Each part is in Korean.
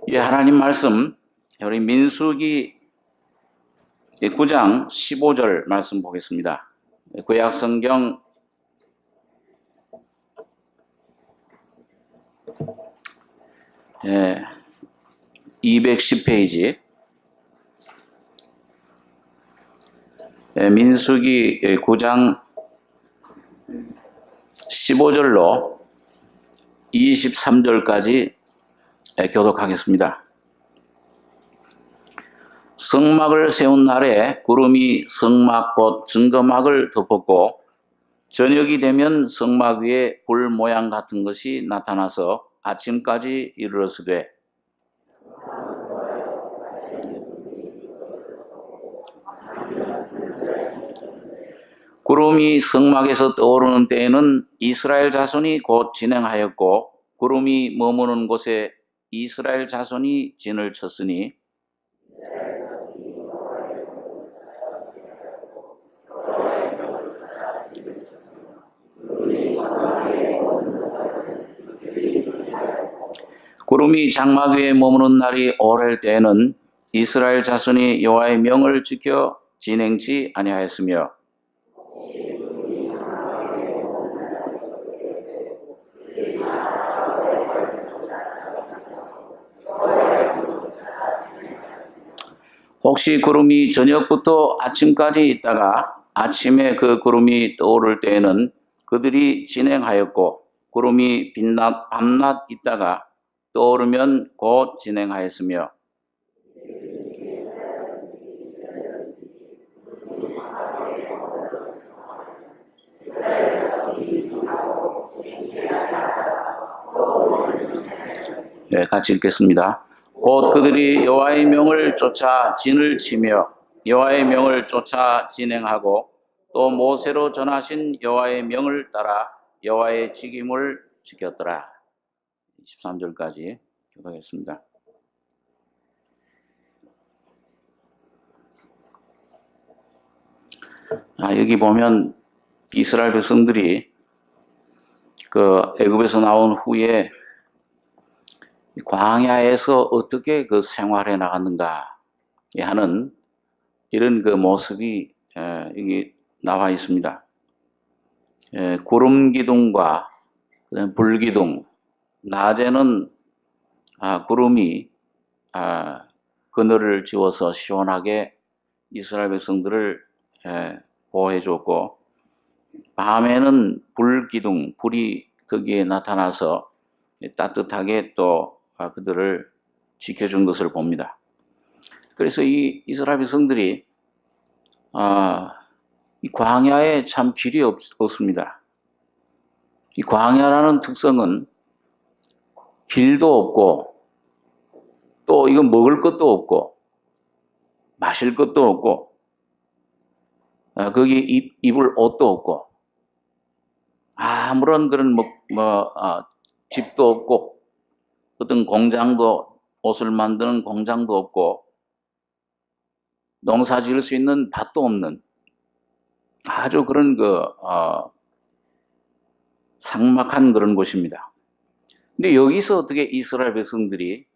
예, 하나님 말씀, 우리 민수기 9장 15절 말씀 보겠습니다. 구약 성경 210페이지, 민수기 9장 15절로 23절까지 교독하겠습니다. 성막을 세운 날에 구름이 성막 곧 증거막을 덮었고 저녁이 되면 성막 위에 불 모양 같은 것이 나타나서 아침까지 이르렀으되 구름이 성막에서 떠오르는 때에는 이스라엘 자손이 곧 진행하였고 구름이 머무는 곳에 이스라엘 자손이 진을 쳤으니 구름이 장막 위에 머무는 날이 오랠 때에는 이스라엘 자손이 여호와의 명을 지켜 진행치 아니하였으며 혹시 구름이 저녁부터 아침까지 있다가 아침에 그 구름이 떠오를 때에는 그들이 진행하였고 구름이 밤낮 있다가 떠오르면 곧 진행하였으며 네, 같이 읽겠습니다. 곧 그들이 여호와의 명을 쫓아 진을 치며 여호와의 명을 쫓아 진행하고 또 모세로 전하신 여호와의 명을 따라 여호와의 직임을 지켰더라. 13절까지 교독했습니다. 여기 보면 이스라엘 백성들이 그 애굽에서 나온 후에 광야에서 어떻게 그 생활해 나갔는가 하는 이런 그 모습이 여기 나와 있습니다. 구름 기둥과 불 기둥, 낮에는 구름이 그늘을 지워서 시원하게 이스라엘 백성들을 보호해 줬고 밤에는 불 기둥, 불이 거기에 나타나서 따뜻하게 또 그들을 지켜준 것을 봅니다. 그래서 이 이스라엘 백성들이 이 광야에 참 길이 없습니다. 이 광야라는 특성은 길도 없고 또 이건 먹을 것도 없고 마실 것도 없고 거기 입을 옷도 없고 아무런 그런 집도 없고 어떤 공장도 옷을 만드는 공장도 없고 농사 지을 수 있는 밭도 없는 아주 그런 삭막한 그런 곳입니다. 근데 여기서 어떻게 이스라엘 백성들이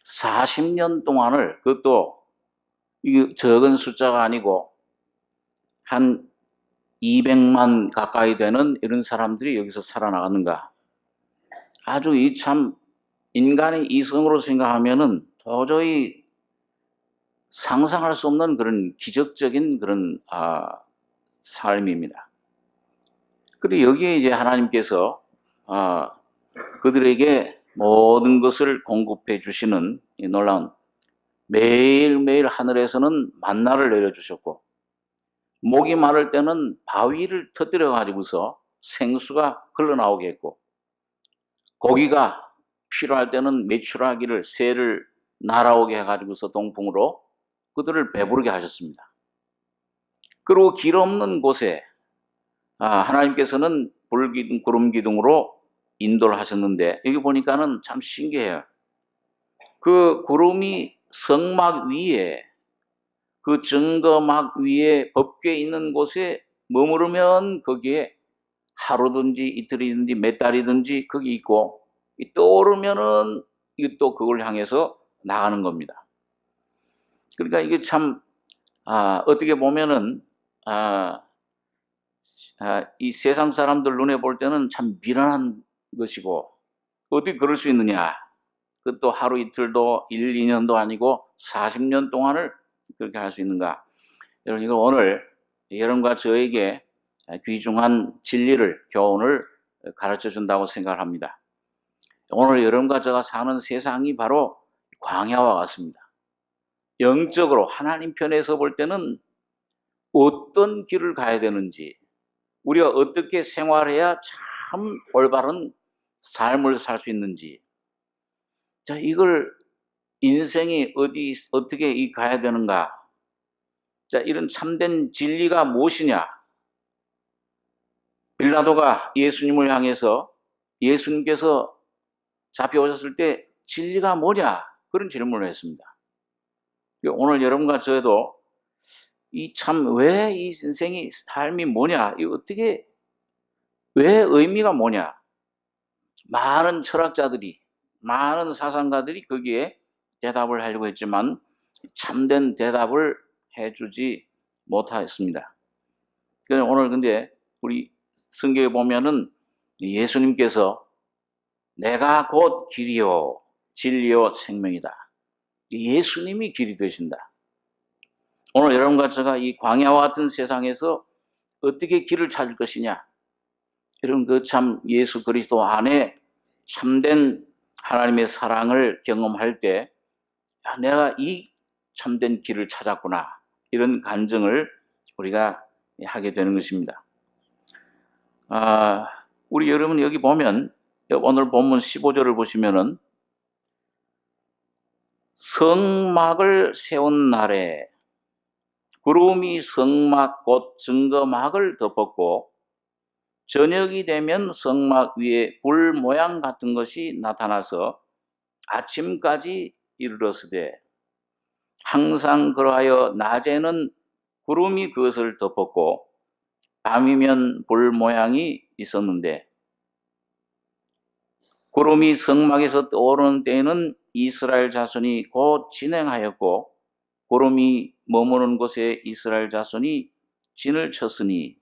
40년 동안을 그것도 적은 숫자가 아니고 한 200만 가까이 되는 이런 사람들이 여기서 살아나갔는가? 아주 이 참 인간의 이성으로 생각하면은 도저히 상상할 수 없는 그런 기적적인 그런 삶입니다. 그리고 여기에 이제 하나님께서 그들에게 모든 것을 공급해 주시는 이 놀라운 매일매일 하늘에서는 만나를 내려주셨고 목이 마를 때는 바위를 터뜨려 가지고서 생수가 흘러나오게 했고 고기가 필요할 때는 메추라기를 새를 날아오게 해가지고서 동풍으로 그들을 배부르게 하셨습니다. 그리고 길 없는 곳에 하나님께서는 불기둥, 구름 기둥으로 인도를 하셨는데 여기 보니까는 참 신기해요. 그 구름이 성막 위에 그 증거막 위에 법궤 있는 곳에 머무르면 거기에 하루든지 이틀이든지 몇 달이든지 거기 있고 떠오르면은 또 그걸 향해서 나가는 겁니다. 그러니까 이게 참 어떻게 보면은 이 세상 사람들 눈에 볼 때는 참 미련한 것이고, 어떻게 그럴 수 있느냐. 그것도 하루 이틀도 1, 2년도 아니고 40년 동안을 그렇게 할 수 있는가. 여러분, 이거 오늘 여러분과 저에게 귀중한 진리를, 교훈을 가르쳐 준다고 생각을 합니다. 오늘 여러분과 제가 사는 세상이 바로 광야와 같습니다. 영적으로 하나님 편에서 볼 때는 어떤 길을 가야 되는지, 우리가 어떻게 생활해야 참 올바른 삶을 살 수 있는지, 자, 이걸 인생이 어떻게 가야 되는가, 자, 이런 참된 진리가 무엇이냐. 빌라도가 예수님을 향해서 예수님께서 잡혀오셨을 때 진리가 뭐냐, 그런 질문을 했습니다. 오늘 여러분과 저도 이 참 왜 이 인생이 삶이 뭐냐, 이 어떻게, 왜 의미가 뭐냐, 많은 철학자들이, 많은 사상가들이 거기에 대답을 하려고 했지만 참된 대답을 해주지 못하였습니다. 오늘 근데 우리 성경에 보면은 예수님께서 내가 곧 길이요 진리요 생명이다. 예수님이 길이 되신다. 오늘 여러분과 제가 이 광야와 같은 세상에서 어떻게 길을 찾을 것이냐. 이런 그 참 예수 그리스도 안에 참된 하나님의 사랑을 경험할 때 내가 이 참된 길을 찾았구나. 이런 간증을 우리가 하게 되는 것입니다. 우리 여러분 여기 보면 오늘 본문 15절을 보시면은 성막을 세운 날에 구름이 성막 곧 증거막을 덮었고 저녁이 되면 성막 위에 불 모양 같은 것이 나타나서 아침까지 이르렀으되 항상 그러하여 낮에는 구름이 그것을 덮었고 밤이면 불 모양이 있었는데 구름이 성막에서 떠오르는 때에는 이스라엘 자손이 곧 진행하였고 구름이 머무는 곳에 이스라엘 자손이 진을 쳤으니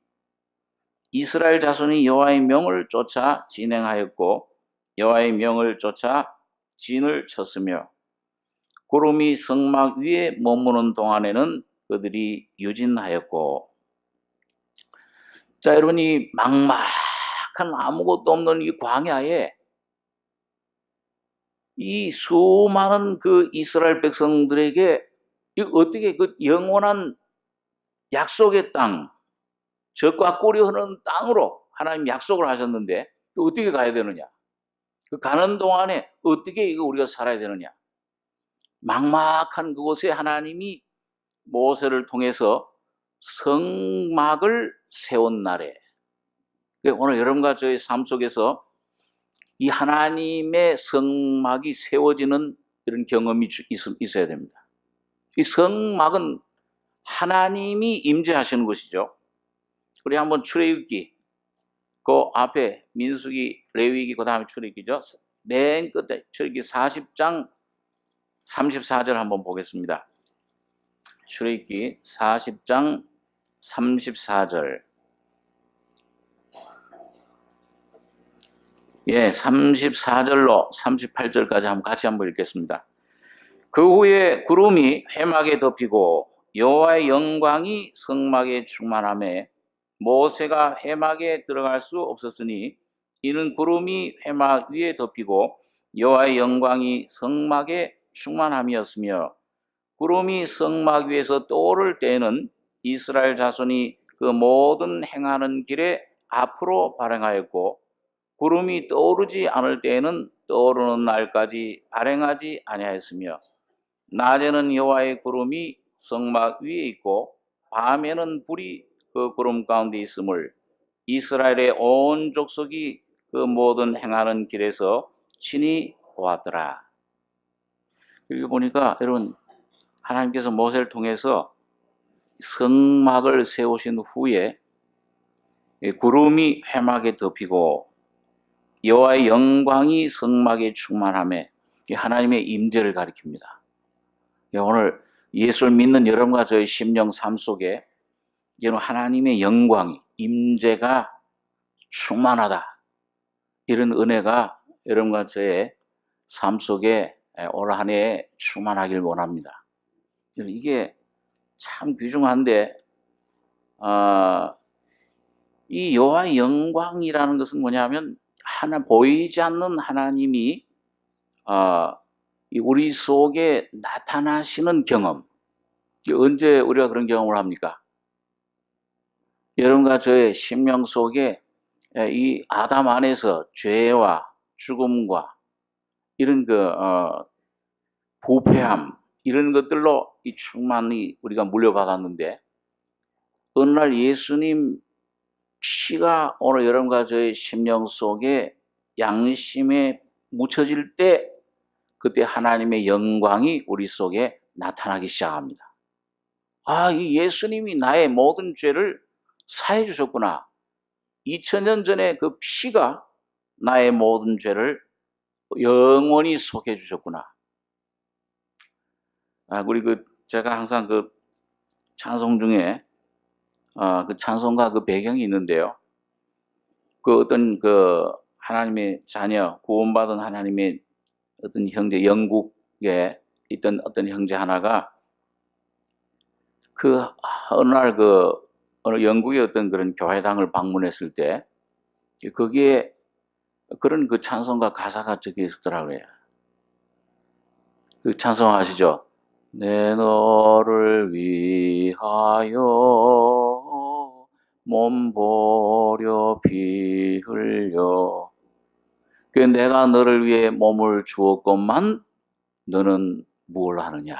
이스라엘 자손이 여호와의 명을 쫓아 진행하였고 여호와의 명을 쫓아 진을 쳤으며 구름이 성막 위에 머무는 동안에는 그들이 유진하였고. 자, 여러분, 이 막막한 아무것도 없는 이 광야에 이 수많은 그 이스라엘 백성들에게 어떻게 그 영원한 약속의 땅, 젖과 꿀이 흐르는 땅으로 하나님 약속을 하셨는데 어떻게 가야 되느냐? 그 가는 동안에 어떻게 우리가 살아야 되느냐? 막막한 그곳에 하나님이 모세를 통해서 성막을 세운 날에, 오늘 여러분과 저의 삶 속에서 이 하나님의 성막이 세워지는 이런 경험이 있어야 됩니다. 이 성막은 하나님이 임재하시는 것이죠. 우리 한번 출애굽기, 그 앞에 민수기, 레위기, 그 다음에 출애굽기죠. 맨 끝에 출애굽기 40장 34절 한번 보겠습니다. 출애굽기 40장 34절. 34절로 38절까지 같이 한번 읽겠습니다. 그 후에 구름이 회막에 덮이고 여호와의 영광이 성막에 충만하매 모세가 회막에 들어갈 수 없었으니 이는 구름이 회막 위에 덮이고 여호와의 영광이 성막에 충만함이었으며 구름이 성막 위에서 떠오를 때에는 이스라엘 자손이 그 모든 행하는 길에 앞으로 발행하였고 구름이 떠오르지 않을 때에는 떠오르는 날까지 발행하지 아니하였으며 낮에는 여호와의 구름이 성막 위에 있고 밤에는 불이 그 구름 가운데 있음을 이스라엘의 온 족속이 그 모든 행하는 길에서 친히 보았더라. 여기 보니까 여러분 하나님께서 모세를 통해서 성막을 세우신 후에 구름이 회막에 덮이고 여호와의 영광이 성막에 충만하며 하나님의 임재를 가리킵니다. 오늘 예수를 믿는 여러분과 저의 심령 삶 속에 이런 하나님의 영광이, 임재가 충만하다. 이런 은혜가 여러분과 저의 삶 속에 올 한 해에 충만하길 원합니다. 이게 참 귀중한데, 이 여호와의 영광이라는 것은 뭐냐면 보이지 않는 하나님이 우리 속에 나타나시는 경험. 언제 우리가 그런 경험을 합니까? 여러분과 저의 심령 속에 이 아담 안에서 죄와 죽음과 이런 부패함, 이런 것들로 이 충만히 우리가 물려받았는데, 어느 날 예수님 피가 오늘 여러분과 저의 심령 속에 양심에 묻혀질 때, 그때 하나님의 영광이 우리 속에 나타나기 시작합니다. 이 예수님이 나의 모든 죄를 사해 주셨구나. 2000년 전에 그 피가 나의 모든 죄를 영원히 속해 주셨구나. 우리 제가 항상 찬송 중에 찬송가 배경이 있는데요. 어떤 하나님의 자녀, 구원받은 하나님의 어떤 형제, 영국에 있던 어떤 형제 하나가 어느 날 어느 영국의 어떤 그런 교회당을 방문했을 때, 거기에 그런 찬송가 가사가 적혀 있었더라고요. 찬송 아시죠? 내 너를 위하여 몸 버려 피 흘려, 내가 너를 위해 몸을 주었건만 너는 무엇을 하느냐.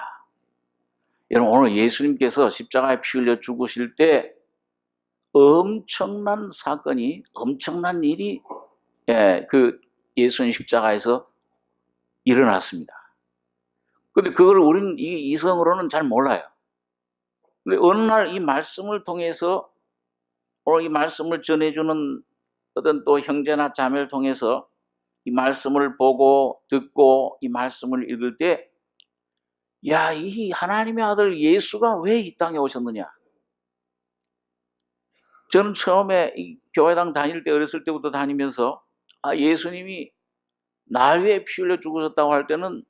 여러분, 오늘 예수님께서 십자가에 피 흘려 죽으실 때 엄청난 사건이, 엄청난 일이 예수님 십자가에서 일어났습니다. 근데 그걸 우리는 이성으로는 잘 몰라요. 근데 어느 날 이 말씀을 통해서, 오늘 이 말씀을 전해주는 어떤 또 형제나 자매를 통해서 이 말씀을 보고 듣고 이 말씀을 읽을 때, 이 하나님의 아들 예수가 왜 이 땅에 오셨느냐. 저는 처음에 이 교회당 다닐 때, 어렸을 때부터 다니면서 예수님이 날 위해 피 흘려 죽으셨다고 할 때는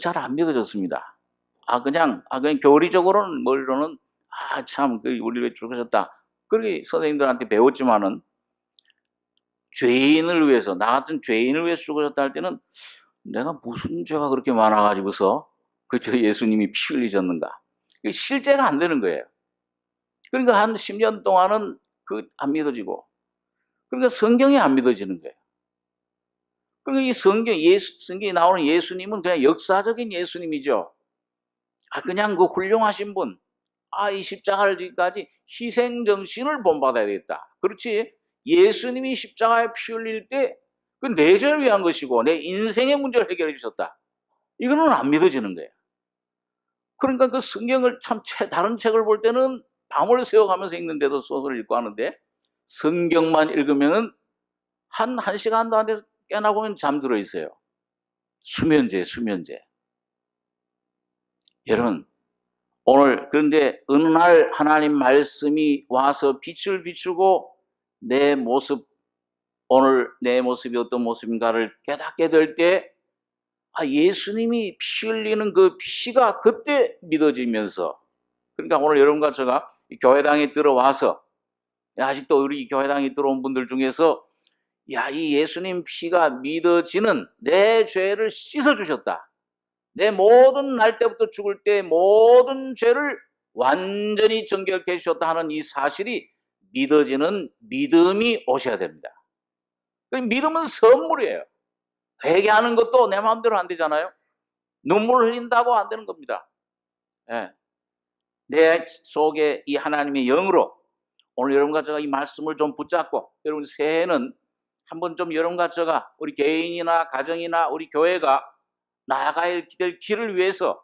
잘 안 믿어졌습니다. 그냥 교리적으로는, 머리로는 참 우리 왜 죽으셨다, 그렇게 선생님들한테 배웠지만은, 죄인을 위해서, 나 같은 죄인을 위해서 죽으셨다 할 때는 내가 무슨 죄가 그렇게 많아가지고서 저 예수님이 피 흘리셨는가, 실제가 안 되는 거예요. 그러니까 한 10년 동안은 안 믿어지고, 그러니까 성경이 안 믿어지는 거예요. 그러니까 이 성경에 나오는 예수님은 그냥 역사적인 예수님이죠. 그냥 훌륭하신 분, 이 십자가를 지기까지 희생 정신을 본받아야 되겠다. 그렇지, 예수님이 십자가에 피 흘릴 때 내 죄를 위한 것이고 내 인생의 문제를 해결해 주셨다, 이거는 안 믿어지는 거예요. 그러니까 성경을 다른 책을 볼 때는 밤을 새워가면서 읽는데도 소설을 읽고 하는데, 성경만 읽으면은 한 시간도 안 돼서 깨나 보면 잠들어 있어요. 수면제. 여러분, 오늘 그런데 어느 날 하나님 말씀이 와서 빛을 비추고 오늘 내 모습이 어떤 모습인가를 깨닫게 될 때, 예수님이 피 흘리는 그 피가 그때 믿어지면서, 그러니까 오늘 여러분과 제가 교회당에 들어와서, 아직도 우리 교회당에 들어온 분들 중에서 이 예수님 피가 믿어지는, 내 죄를 씻어주셨다, 내 모든 날 때부터 죽을 때 모든 죄를 완전히 정결케 해주셨다 하는 이 사실이 믿어지는 믿음이 오셔야 됩니다. 믿음은 선물이에요. 회개하는 것도 내 마음대로 안 되잖아요. 눈물 흘린다고 안 되는 겁니다. 내 속에 이 하나님의 영으로 오늘 여러분과 제가 이 말씀을 좀 붙잡고, 여러분 새해는 한번 좀 여러분과 제가, 우리 개인이나 가정이나 우리 교회가 나아가야 될 길을 위해서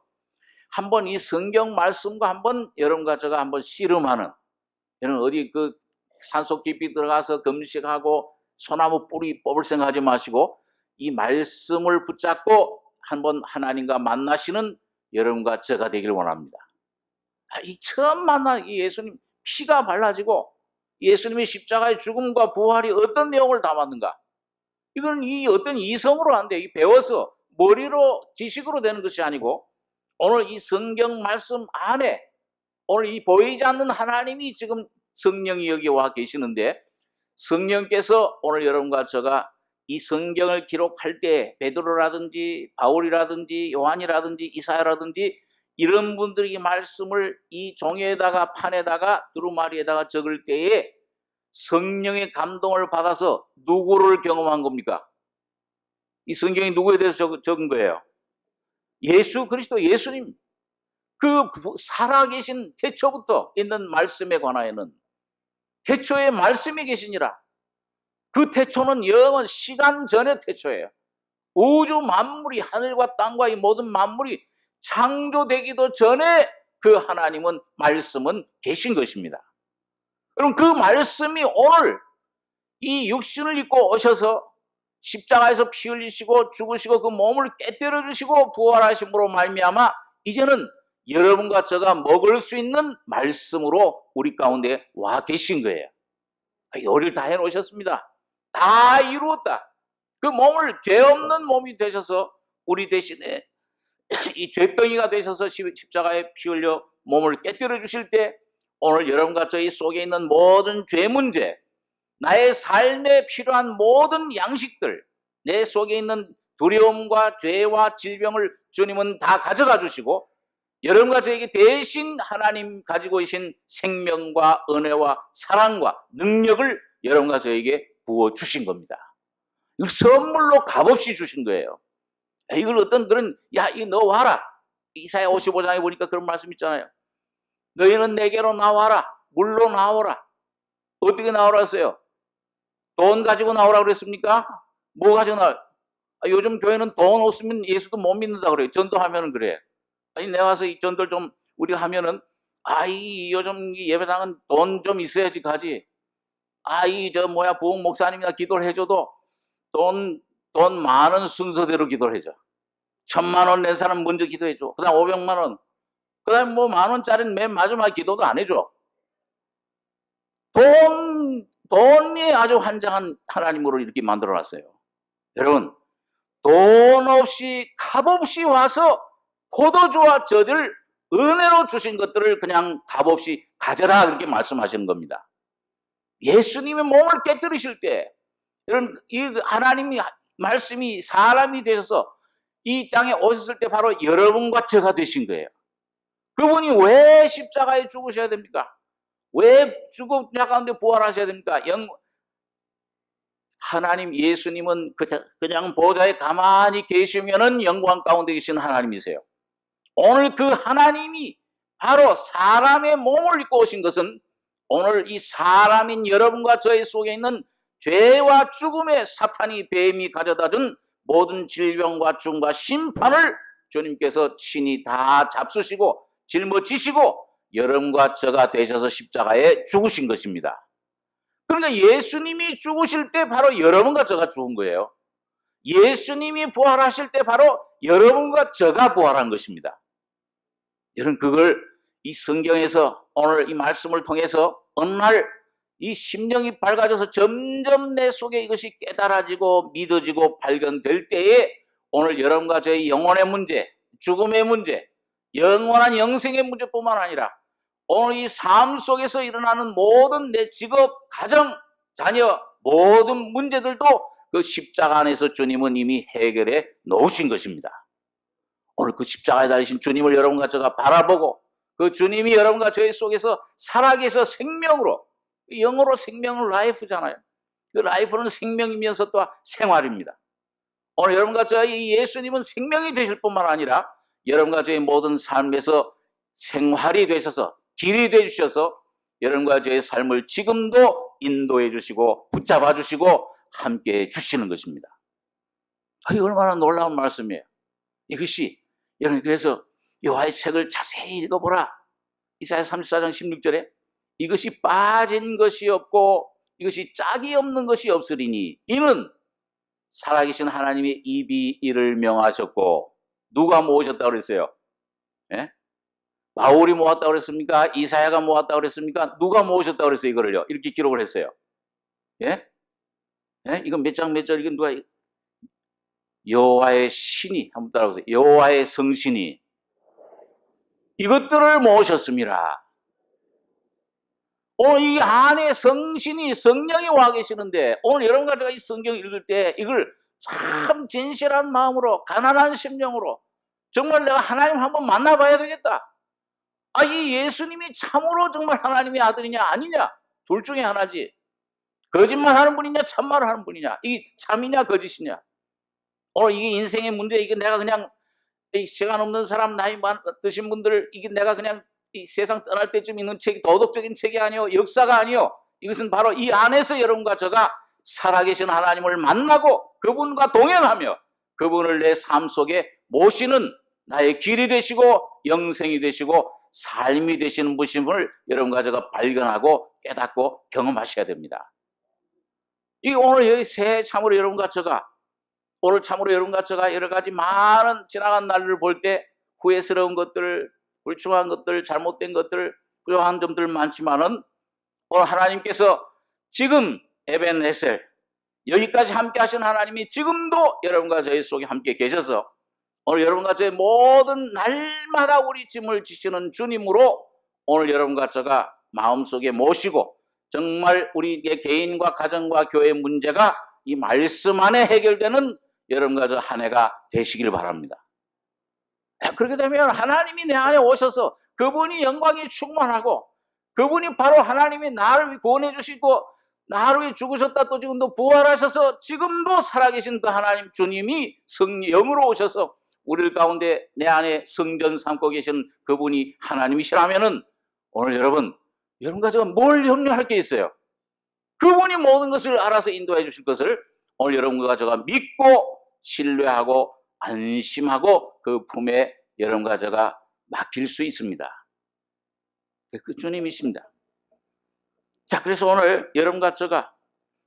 한번 이 성경 말씀과 한번 여러분과 제가 한번 씨름하는, 여러분 어디 산속 깊이 들어가서 금식하고 소나무 뿌리 뽑을 생각하지 마시고 이 말씀을 붙잡고 한번 하나님과 만나시는 여러분과 제가 되길 원합니다. 이 처음 만난 이 예수님 피가 발라지고 예수님의 십자가의 죽음과 부활이 어떤 내용을 담았는가? 이건 이 어떤 이성으로 안 돼. 이 배워서 머리로 지식으로 되는 것이 아니고 오늘 이 성경 말씀 안에 오늘 이 보이지 않는 하나님이 지금 성령이 여기 와 계시는데 성령께서 오늘 여러분과 제가 이 성경을 기록할 때 베드로라든지 바울이라든지 요한이라든지 이사야라든지 이런 분들이 말씀을 이 종이에다가 판에다가 두루마리에다가 적을 때에 성령의 감동을 받아서 누구를 경험한 겁니까? 이 성경이 누구에 대해서 적은 거예요? 예수 그리스도 예수님. 그 살아계신 태초부터 있는 말씀에 관하여는 태초에 말씀이 계시니라. 그 태초는 영원 시간 전의 태초예요. 우주 만물이 하늘과 땅과 이 모든 만물이 창조되기도 전에 그 하나님은 말씀은 계신 것입니다. 그럼 그 말씀이 오늘 이 육신을 입고 오셔서 십자가에서 피 흘리시고 죽으시고 그 몸을 깨뜨려 주시고 부활하심으로 말미암아 이제는 여러분과 제가 먹을 수 있는 말씀으로 우리 가운데 와 계신 거예요. 요리를 다 해놓으셨습니다. 다 이루었다. 그 몸을 죄 없는 몸이 되셔서 우리 대신에 이 죄덩이가 되셔서 십자가에 피 흘려 몸을 깨뜨려 주실 때 오늘 여러분과 저희 속에 있는 모든 죄 문제, 나의 삶에 필요한 모든 양식들, 내 속에 있는 두려움과 죄와 질병을 주님은 다 가져가 주시고 여러분과 저에게 대신 하나님 가지고 계신 생명과 은혜와 사랑과 능력을 여러분과 저에게 부어주신 겁니다. 이걸 선물로 값없이 주신 거예요. 이걸 어떤 그런 이거 너 와라. 이사야 55장에 보니까 그런 말씀 있잖아요. 너희는 내게로 나와라. 물로 나오라. 어떻게 나오라 했어요? 돈 가지고 나오라 그랬습니까? 뭐 가지고 나와? 요즘 교회는 돈 없으면 예수도 못 믿는다 그래요. 전도하면은 그래. 아니 내가 가서 이 전도를 좀 우리가 하면은 요즘 예배당은 돈 좀 있어야지 가지. 부흥 목사님이나 기도를 해줘도 돈 많은 순서대로 기도를 해줘. 1,000만 원 낸 사람 먼저 기도해줘. 그 다음 500만 원. 그 다음 10,000원짜리는 맨 마지막 기도도 안 해줘. 돈이 아주 환장한 하나님으로 이렇게 만들어놨어요. 여러분, 돈 없이 값없이 와서 포도주와 젖을 은혜로 주신 것들을 그냥 값없이 가져라 그렇게 말씀하시는 겁니다. 예수님의 몸을 깨뜨리실 때 여러분 이 하나님이 말씀이 사람이 되셔서 이 땅에 오셨을 때 바로 여러분과 제가 되신 거예요. 그분이 왜 십자가에 죽으셔야 됩니까? 왜 죽음자 가운데 부활하셔야 됩니까? 하나님 예수님은 그냥 보좌에 가만히 계시면은 영광 가운데 계신 하나님이세요. 오늘 그 하나님이 바로 사람의 몸을 입고 오신 것은 오늘 이 사람인 여러분과 저희 속에 있는 죄와 죽음의 사탄이 뱀이 가져다준 모든 질병과 죽음과 심판을 주님께서 친히 다 잡수시고 짊어지시고 여러분과 저가 되셔서 십자가에 죽으신 것입니다. 그러니까 예수님이 죽으실 때 바로 여러분과 저가 죽은 거예요. 예수님이 부활하실 때 바로 여러분과 저가 부활한 것입니다. 여러분 그걸 이 성경에서 오늘 이 말씀을 통해서 어느 날 이 심령이 밝아져서 점점 내 속에 이것이 깨달아지고 믿어지고 발견될 때에 오늘 여러분과 저의 영혼의 문제, 죽음의 문제, 영원한 영생의 문제뿐만 아니라 오늘 이 삶 속에서 일어나는 모든 내 직업, 가정, 자녀 모든 문제들도 그 십자가 안에서 주님은 이미 해결해 놓으신 것입니다. 오늘 그 십자가에 달리신 주님을 여러분과 제가 바라보고 그 주님이 여러분과 저희 속에서 살아계셔 생명으로, 영어로 생명은 라이프잖아요. 그 라이프는 생명이면서 또 생활입니다. 오늘 여러분과 저희 예수님은 생명이 되실 뿐만 아니라 여러분과 저희 모든 삶에서 생활이 되셔서 길이 되주셔서 여러분과 저의 삶을 지금도 인도해 주시고 붙잡아 주시고 함께 해 주시는 것입니다. 이게 얼마나 놀라운 말씀이에요. 이것이 여러분 그래서 여호와의 책을 자세히 읽어보라. 이사야 34장 16절에 이것이 빠진 것이 없고 이것이 짝이 없는 것이 없으리니 이는 살아계신 하나님의 입이 이를 명하셨고 누가 모으셨다 그랬어요? 예? 바울이 모았다 그랬습니까? 이사야가 모았다 그랬습니까? 누가 모으셨다 그랬어요? 이거를요. 이렇게 기록을 했어요. 예? 예? 이건 몇 장 몇 절, 이건 누가, 여호와의 신이, 한번 따라보세요. 여호와의 성신이 이것들을 모으셨습니다. 오늘 이 안에 성신이, 성령이 와 계시는데, 오늘 여러분과 제가 이 성경 읽을 때 이걸 참 진실한 마음으로, 가난한 심령으로, 정말 내가 하나님 한번 만나봐야 되겠다. 아, 이 예수님이 참으로 정말 하나님의 아들이냐 아니냐, 둘 중에 하나지. 거짓말하는 분이냐 참말하는 분이냐, 이게 참이냐 거짓이냐. 오늘 이게 인생의 문제. 이게 내가 그냥 이 시간 없는 사람, 나이 드신 분들, 이게 내가 그냥 이 세상 떠날 때쯤 있는 책이 도덕적인 책이 아니요, 역사가 아니요, 이것은 바로 이 안에서 여러분과 저가 살아계신 하나님을 만나고 그분과 동행하며 그분을 내 삶 속에 모시는 나의 길이 되시고 영생이 되시고 삶이 되시는 분을 여러분과 제가 발견하고 깨닫고 경험하셔야 됩니다. 이 오늘 여기 새해 참으로 여러분과 저가, 오늘 참으로 여러분과 저가 여러 가지 많은 지나간 날을 볼 때 후회스러운 것들, 불충한 것들, 잘못된 것들, 부족한 점들 많지만은 오늘 하나님께서 지금 에벤에셀 여기까지 함께 하신 하나님이 지금도 여러분과 저희 속에 함께 계셔서 오늘 여러분과 저의 모든 날마다 우리 짐을 지시는 주님으로 오늘 여러분과 저가 마음속에 모시고 정말 우리의 개인과 가정과 교회의 문제가 이 말씀 안에 해결되는 여러분과 저 한 해가 되시길 바랍니다. 그렇게 되면 하나님이 내 안에 오셔서 그분이 영광이 충만하고 그분이 바로 하나님이 나를 구원해 주시고 나를 위해 죽으셨다 또 지금도 부활하셔서 지금도 살아계신 그 하나님 주님이 성령으로 오셔서 우리 가운데 내 안에 성전 삼고 계신 그분이 하나님이시라면은 오늘 여러분과 제가 뭘 염려할 게 있어요? 그분이 모든 것을 알아서 인도해 주실 것을 오늘 여러분과 제가 믿고 신뢰하고 안심하고 그 품에 여러분과 제가 맡길 수 있습니다. 그 주님이십니다. 자, 그래서 오늘 여러분과 제가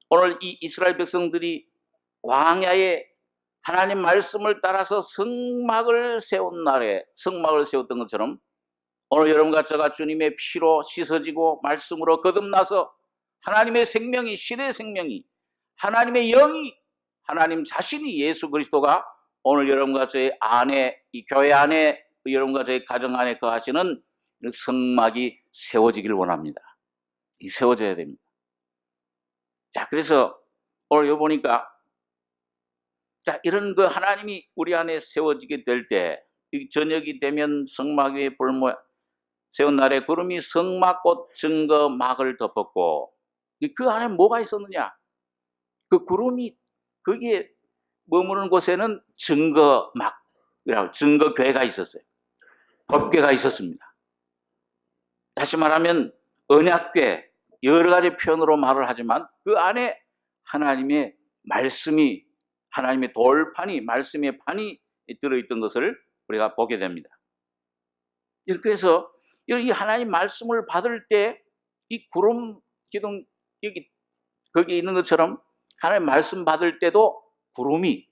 오늘 이 이스라엘 백성들이 광야에 하나님 말씀을 따라서 성막을 세운 날에 성막을 세웠던 것처럼 오늘 여러분과 제가 주님의 피로 씻어지고 말씀으로 거듭나서 하나님의 생명이, 신의 생명이, 하나님의 영이, 하나님 자신이, 예수 그리스도가 오늘 여러분과 저의 안에, 이 교회 안에, 여러분과 저의 가정 안에 거하시는 성막이 세워지기를 원합니다. 이 세워져야 됩니다. 자, 그래서 오늘 여기 보니까 자, 이런 그 하나님이 우리 안에 세워지게 될 때, 저녁이 되면 성막 위에 불모 세운 날에 구름이 성막꽃 증거막을 덮었고, 그 안에 뭐가 있었느냐? 그 구름이 거기에 머무르는 곳에는 증거막이라고 증거궤가 있었어요. 법궤가 있었습니다. 다시 말하면 언약궤, 여러 가지 표현으로 말을 하지만 그 안에 하나님의 말씀이, 하나님의 돌판이, 말씀의 판이 들어있던 것을 우리가 보게 됩니다. 그래서 이 하나님 말씀을 받을 때 이 구름 기둥 여기 거기에 있는 것처럼 하나님 말씀 받을 때도 구름이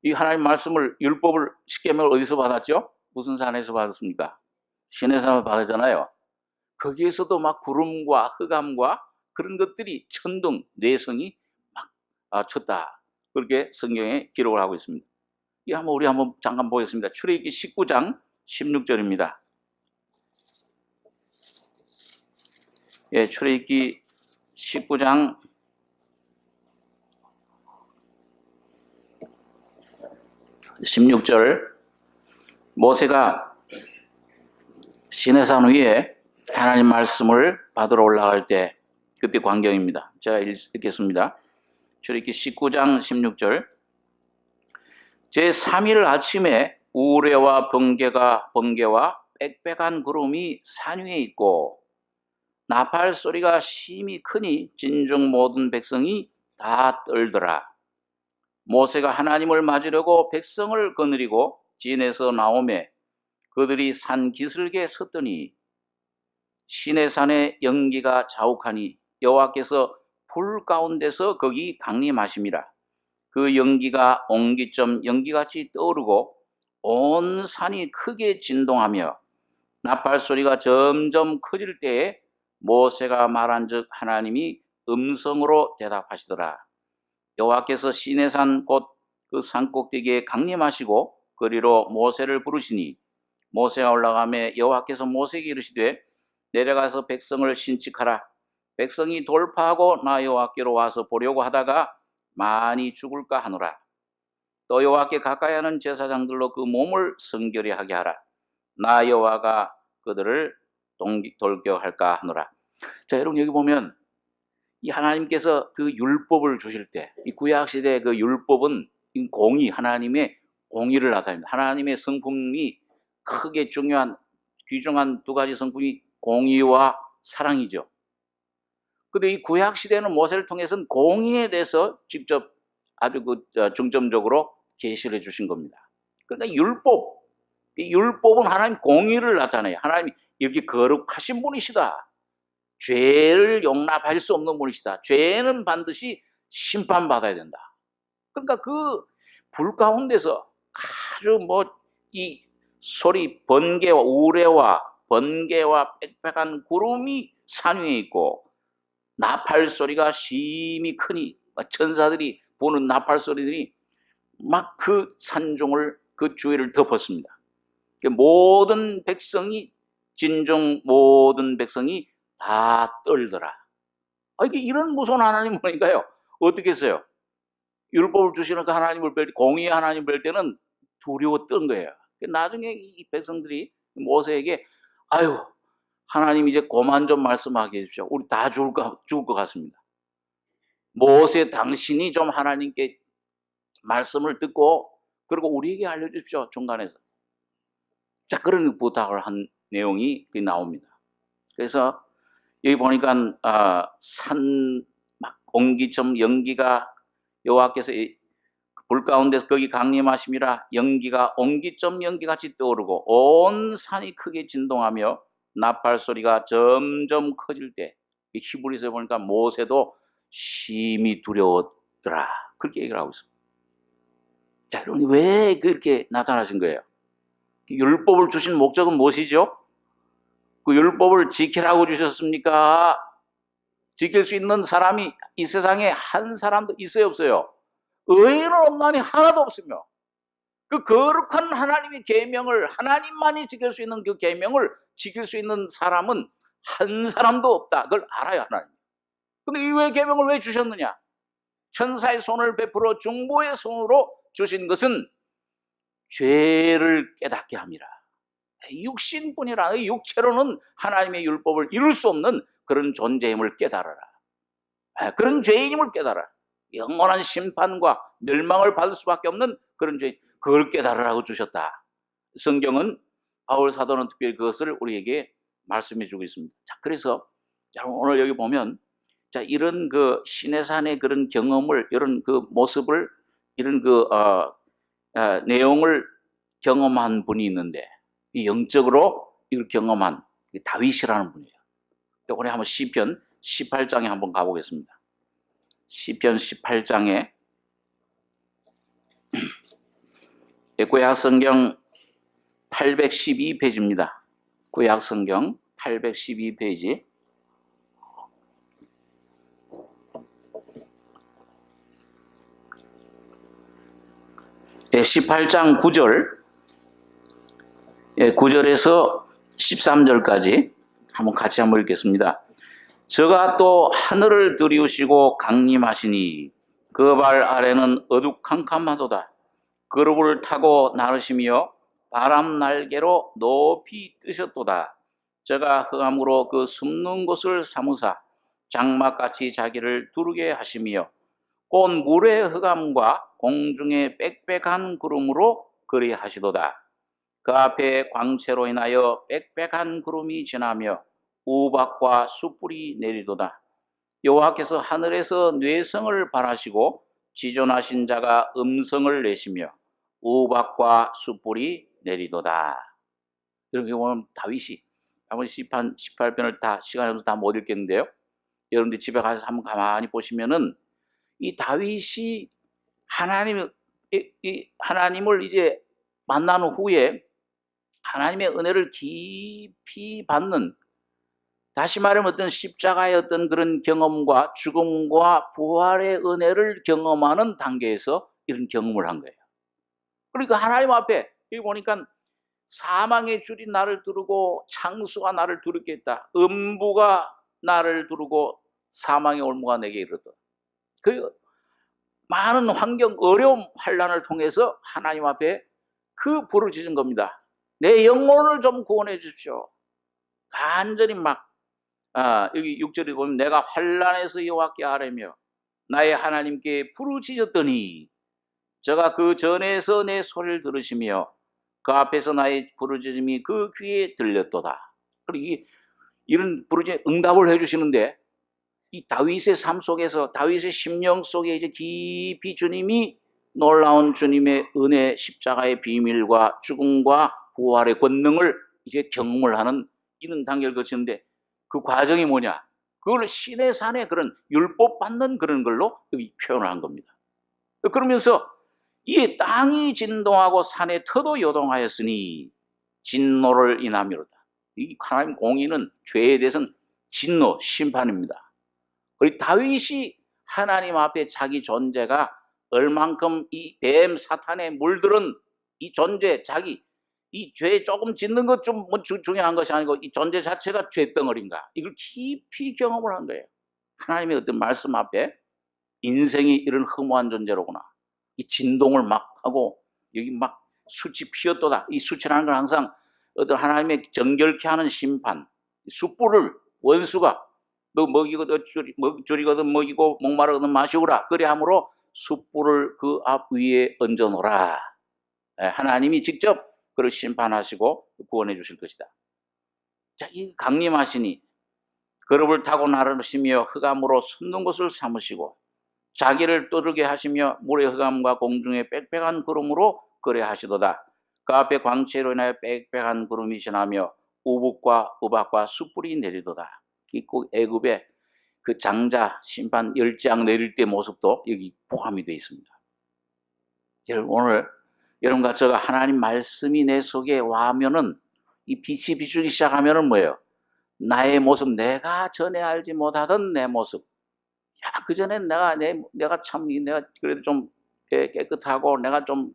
이 하나님 말씀을, 율법을, 십계명을 어디서 받았죠? 무슨 산에서 받았습니까? 시내산에서 받았잖아요. 거기에서도 막 구름과 흑암과 그런 것들이 천둥, 내성이 막 쳤다. 그렇게 성경에 기록을 하고 있습니다. 우리 한번 잠깐 보겠습니다. 출애굽기 19장 16절입니다. 예, 출애굽기 19장 16절. 모세가 시내산 위에 하나님 말씀을 받으러 올라갈 때 그때 광경입니다. 제가 읽겠습니다. 출애굽기 19장 16절. 제3일 아침에 우레와 번개와 빽빽한 구름이 산 위에 있고 나팔 소리가 심히 크니 진중 모든 백성이 다 떨더라. 모세가 하나님을 맞으려고 백성을 거느리고 진에서 나오매 그들이 산 기슭에 섰더니 시내산의 연기가 자욱하니 여호와께서 불 가운데서 거기 강림하심이라. 그 연기가 옹기점 연기같이 떠오르고 온 산이 크게 진동하며 나팔 소리가 점점 커질 때에 모세가 말한즉 하나님이 음성으로 대답하시더라. 여호와께서 시내산 곧 그 산꼭대기에 강림하시고 그리로 모세를 부르시니 모세가 올라가매 여호와께서 모세에게 이르시되 내려가서 백성을 신칙하라. 백성이 돌파하고 나 여호와께로 와서 보려고 하다가 많이 죽을까 하노라. 또 여호와께 가까이 하는 제사장들로 그 몸을 성결히 하게 하라. 나 여호와가 그들을 돌격할까 하노라. 자, 여러분 여기 보면 이 하나님께서 그 율법을 주실 때, 이 구약 시대의 그 율법은 이 공의, 하나님의 공의를 나타냅니다. 하나님의 성품이 크게 중요한 귀중한 두 가지 성품이 공의와 사랑이죠. 근데 이 구약 시대는 모세를 통해서는 공의에 대해서 직접 아주 중점적으로 계시를 해주신 겁니다. 그러니까 이 율법은 하나님 공의를 나타내요. 하나님이 이렇게 거룩하신 분이시다. 죄를 용납할 수 없는 분이시다. 죄는 반드시 심판받아야 된다. 그러니까 그 불 가운데서 아주 이 소리, 번개와 우레와 번개와 빽빽한 구름이 산 위에 있고 나팔 소리가 심히 크니 천사들이 부는 나팔 소리들이 막 그 산중을 그 주위를 덮었습니다. 모든 백성이 진중 모든 백성이 다 떨더라. 이게 이런 무서운 하나님 보니까요. 어떻게 했어요? 율법을 주시는 그 하나님을 뵐 때, 공의의 하나님을 뵐 때는 두려워 뜬 거예요. 나중에 이 백성들이 모세에게 아유 하나님 이제 그만 좀 말씀하게 해주십시오. 우리 다 죽을 것 같습니다. 모세 당신이 좀 하나님께 말씀을 듣고 그리고 우리에게 알려주십시오. 중간에서. 자, 그런 부탁을 한 내용이 나옵니다. 그래서 여기 보니까 산 막 옹기처럼 연기가 여호와께서 불 가운데서 거기 강림하심이라 연기가 옹기점 연기같이 떠오르고 온 산이 크게 진동하며 나팔 소리가 점점 커질 때 히브리서에 보니까 모세도 심히 두려웠더라. 그렇게 얘기를 하고 있습니다. 자, 여러분 왜 그렇게 나타나신 거예요? 율법을 주신 목적은 무엇이죠? 그 율법을 지키라고 주셨습니까? 지킬 수 있는 사람이 이 세상에 한 사람도 있어요, 없어요? 의인은 없나니 하나도 없으며 그 거룩한 하나님의 계명을 하나님만이 지킬 수 있는 그 계명을 지킬 수 있는 사람은 한 사람도 없다. 그걸 알아요, 하나님. 근데 이 계명을 왜 주셨느냐? 천사의 손을 베풀어 중보의 손으로 주신 것은 죄를 깨닫게 함이라. 육신뿐이라 육체로는 하나님의 율법을 이룰 수 없는 그런 존재임을 깨달아라. 그런 죄인임을 깨달아. 영원한 심판과 멸망을 받을 수밖에 없는 그런 죄인, 그걸 깨달으라고 주셨다. 성경은 바울 사도는 특별히 그것을 우리에게 말씀해 주고 있습니다. 자, 그래서 여러분 오늘 여기 보면 자, 이런 그 시내산의 그런 경험을, 이런 그 모습을, 이런 그 내용을 경험한 분이 있는데 영적으로 이걸 경험한 다윗이라는 분이에요. 이번에 한번 시편 18장에 한번 가보겠습니다. 시편 18장에 구약성경 812페이지입니다. 구약성경 812페이지. 예, 18장 9절, 9절에서 13절까지 한번 같이 한번 읽겠습니다. 저가 또 하늘을 들이우시고 강림하시니 그 발 아래는 어둑캄캄하도다. 그룹을 타고 나르시며 바람 날개로 높이 뜨셨도다. 저가 흑암으로 그 숨는 곳을 사무사 장막같이 자기를 두르게 하시며 곧 물의 흑암과 공중의 빽빽한 구름으로 그리하시도다. 그 앞에 광채로 인하여 빽빽한 구름이 지나며 우박과 숯불이 내리도다. 여호와께서 하늘에서 뇌성을 발하시고 지존하신 자가 음성을 내시며 우박과 숯불이 내리도다. 이렇게 보면 다윗이 한번 시편 18편을 다 시간이 없어서 다 못 읽겠는데요. 여러분들 집에 가서 한번 가만히 보시면은 이 다윗이 하나님을 이제 만난 후에 하나님의 은혜를 깊이 받는, 다시 말하면 어떤 십자가의 어떤 그런 경험과 죽음과 부활의 은혜를 경험하는 단계에서 이런 경험을 한 거예요. 그러니까 하나님 앞에 여기 보니까 사망의 줄이 나를 두르고 창수가 나를 두르게 했다. 음부가 나를 두르고 사망의 올무가 내게 이르렀다. 그 많은 환경, 어려움, 환난을 통해서 하나님 앞에 그 부르짖은 겁니다. 내 영혼을 좀 구원해 주십시오. 간절히 막 여기 6절에 보면 내가 환난에서 여호와께 아뢰며 나의 하나님께 부르짖었더니 저가 그 전에서 내 소리를 들으시며 그 앞에서 나의 부르짖음이 그 귀에 들렸도다. 그리고 이런 부르짖음 응답을 해주시는데 이 다윗의 삶 속에서 다윗의 심령 속에 이제 깊이 주님이 놀라운 주님의 은혜, 십자가의 비밀과 죽음과 부활의 권능을 이제 경험을 하는 이런 단계를 거치는데 그 과정이 뭐냐? 그걸 신의 산에 그런 율법 받는 그런 걸로 여기 표현을 한 겁니다. 그러면서 이 땅이 진동하고 산의 터도 요동하였으니 진노를 인하미로다. 이 하나님 공의는 죄에 대해서는 진노, 심판입니다. 그리고 다윗이 하나님 앞에 자기 존재가 얼만큼 이 뱀 사탄에 물들은 이 존재, 자기 이 죄 조금 짓는 것 좀 중요한 것이 아니고 이 존재 자체가 죄덩어리인가, 이걸 깊이 경험을 한 거예요. 하나님의 어떤 말씀 앞에 인생이 이런 허무한 존재로구나. 이 진동을 막 하고 여기 막 숯이 피었도다. 이 숯이라는 건 항상 어떤 하나님의 정결케 하는 심판, 숯불을 원수가 너 먹이거든 줄이거든 먹이고 목마르거든 마시오라 그래 함으로 숯불을 그 앞 위에 얹어놓으라. 하나님이 직접 그를 심판하시고 구원해 주실 것이다. 자, 이 강림하시니 거룹을 타고 나르시며 흑암으로 솟는 곳을 삼으시고 자기를 떠들게 하시며 물의 흑암과 공중의 빽빽한 구름으로 거래하시도다. 그 앞에 광채로 인하여 빽빽한 구름이 지나며 우북과 우박과 숯불이 내리도다. 꼭 애굽의 그 장자 심판 열장 내릴 때 모습도 여기 포함이 되어 있습니다. 여러분 오늘 여러분과 제가 하나님 말씀이 내 속에 와면은 이 빛이 비추기 시작하면은 뭐예요? 나의 모습, 내가 전에 알지 못하던 내 모습. 야, 그 전엔 내가 참 내가 그래도 좀 깨끗하고 내가 좀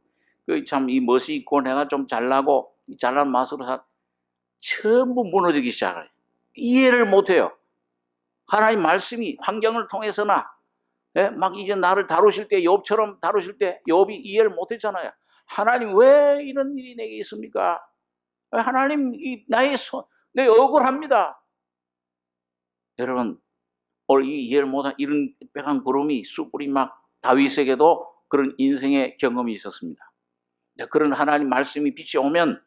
참 이 멋이 있고 내가 좀 잘나고 잘난 맛으로 전부 무너지기 시작해요. 이해를 못해요. 하나님 말씀이 환경을 통해서나 막 이제 나를 다루실 때 욥처럼 다루실 때 욥이 이해를 못했잖아요. 하나님 왜 이런 일이 내게 있습니까? 하나님 내 억울합니다. 여러분 오늘 이 이해를 못한 이런 빽빽한 구름이 숯불이 막 다윗에게도 그런 인생의 경험이 있었습니다. 그런 하나님 말씀이 빛이 오면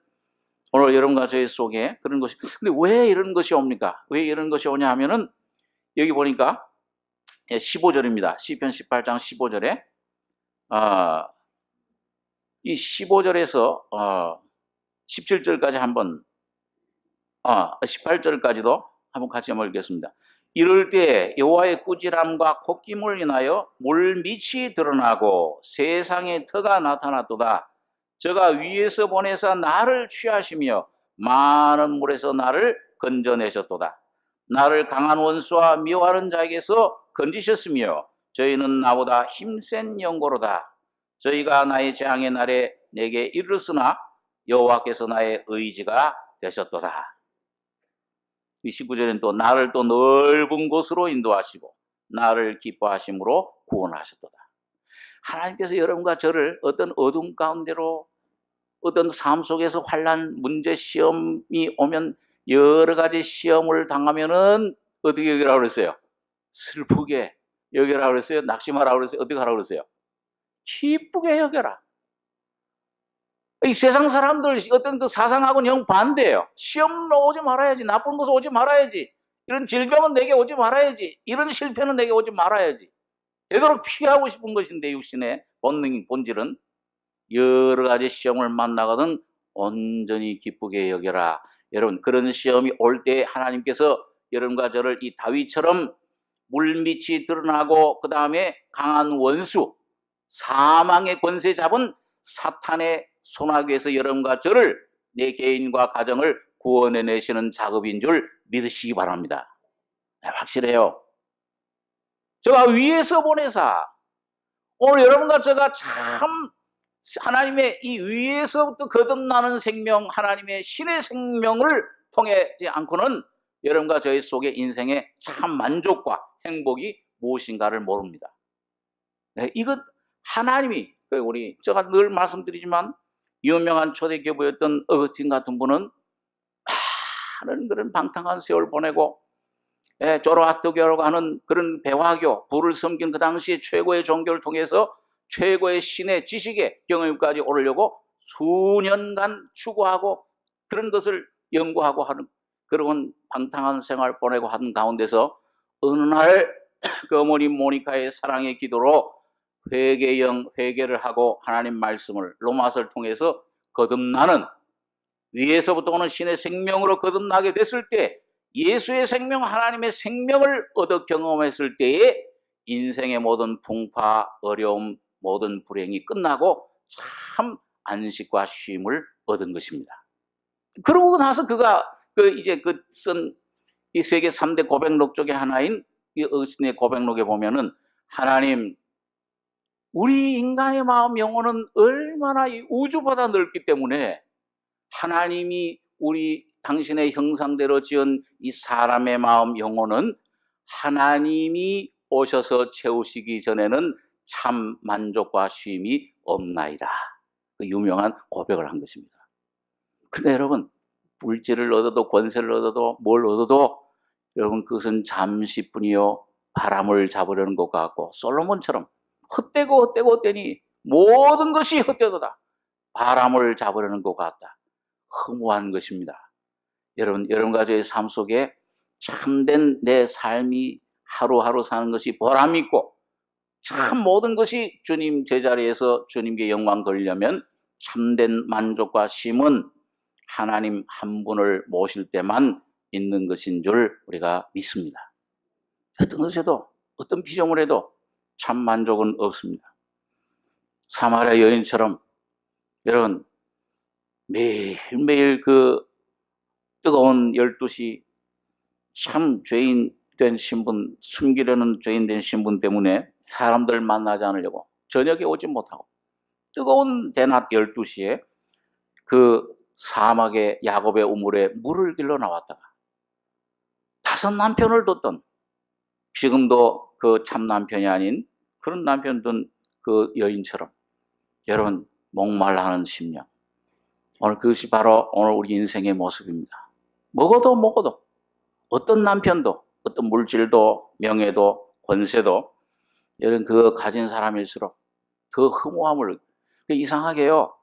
오늘 여러분과 저의 속에 그런 것이, 근데 왜 이런 것이 옵니까? 왜 이런 것이 오냐 하면은 여기 보니까 15절입니다. 시편 18장 15절에 이 15절에서 17절까지 한번 18절까지도 한번 같이 한번 읽겠습니다. 이럴 때 여호와의 꾸지람과 콧김을 인하여 물밑이 드러나고 세상의 터가 나타났도다. 저가 위에서 보내사 나를 취하시며 많은 물에서 나를 건져내셨도다. 나를 강한 원수와 미워하는 자에게서 건지셨으며 저희는 나보다 힘센 영고로다. 저희가 나의 재앙의 날에 내게 이르렀으나 여호와께서 나의 의지가 되셨도다. 이 19절에는 또 나를 또 넓은 곳으로 인도하시고 나를 기뻐하심으로 구원하셨도다. 하나님께서 여러분과 저를 어떤 어둠 가운데로 어떤 삶 속에서 환난, 문제, 시험이 오면 여러 가지 시험을 당하면은 어떻게 여기라고 그랬어요? 슬프게 여기라고 그랬어요? 낙심하라고 그랬어요? 어떻게 하라고 그랬어요? 기쁘게 여겨라. 이 세상 사람들 어떤 그 사상하고는 영 반대예요. 시험 오지 말아야지. 나쁜 것은 오지 말아야지. 이런 질병은 내게 오지 말아야지. 이런 실패는 내게 오지 말아야지. 되도록 피하고 싶은 것인데 육신의 본능인 본질은 여러 가지 시험을 만나거든 온전히 기쁘게 여겨라. 여러분 그런 시험이 올 때 하나님께서 여러분과 저를 이 다윗처럼 물밑이 드러나고 그 다음에 강한 원수, 사망의 권세 잡은 사탄의 손아귀 에서 여러분과 저를, 내 개인과 가정을 구원해내시는 작업인 줄 믿으시기 바랍니다. 네, 확실해요. 제가 위에서 보내사 오늘 여러분과 제가 참 하나님의 이 위에서부터 거듭나는 생명, 하나님의 신의 생명을 통하지 않고는 여러분과 저희 속의 인생의 참 만족과 행복이 무엇인가를 모릅니다. 네, 이것 하나님이, 우리 제가 늘 말씀드리지만 유명한 초대교부였던 어거스틴 같은 분은 많은 그런 방탕한 세월 보내고 조로아스터교라고 하는 그런 배화교, 부를 섬긴 그 당시에 최고의 종교를 통해서 최고의 신의 지식의 경험까지 오르려고 수년간 추구하고 그런 것을 연구하고 하는 그런 방탕한 생활을 보내고 하는 가운데서 어느 날 그 어머니 모니카의 사랑의 기도로 회개를 하고 하나님 말씀을 로마서를 통해서 거듭나는, 위에서부터 오는 신의 생명으로 거듭나게 됐을 때 예수의 생명, 하나님의 생명을 얻어 경험했을 때에 인생의 모든 풍파, 어려움, 모든 불행이 끝나고 참 안식과 쉼을 얻은 것입니다. 그러고 나서 그가 이제 쓴 이 세계 3대 고백록 중에 하나인 이 어거스틴의 고백록에 보면은 하나님, 우리 인간의 마음, 영혼은 얼마나 이 우주보다 넓기 때문에 하나님이 우리 당신의 형상대로 지은 이 사람의 마음, 영혼은 하나님이 오셔서 채우시기 전에는 참 만족과 쉼이 없나이다. 그 유명한 고백을 한 것입니다. 그런데 여러분, 물질을 얻어도 권세를 얻어도 뭘 얻어도 여러분 그것은 잠시뿐이요 바람을 잡으려는 것 같고, 솔로몬처럼 헛되니 모든 것이 헛되도다, 바람을 잡으려는 것 같다, 허무한 것입니다. 여러분과 저의 삶 속에 참된 내 삶이 하루하루 사는 것이 보람있고 참 모든 것이 주님 제자리에서 주님께 영광 돌리려면 참된 만족과 쉼은 하나님 한 분을 모실 때만 있는 것인 줄 우리가 믿습니다. 어떤 것에도, 어떤 피조물에도 참 만족은 없습니다. 사마리아 여인처럼 여러분 매일매일 그 뜨거운 12시 참 죄인 된 신분, 숨기려는 죄인 된 신분 때문에 사람들 만나지 않으려고 저녁에 오지 못하고 뜨거운 대낮 12시에 그 사막의 야곱의 우물에 물을 길러 나왔다가 5 남편을 뒀던, 지금도 그 참 남편이 아닌 그런 남편 둔 그 여인처럼 여러분 목말라 하는 심령, 오늘 그것이 바로 오늘 우리 인생의 모습입니다. 먹어도 어떤 남편도, 어떤 물질도, 명예도, 권세도 여러분 그거 가진 사람일수록 더 허무함을, 이상하게요.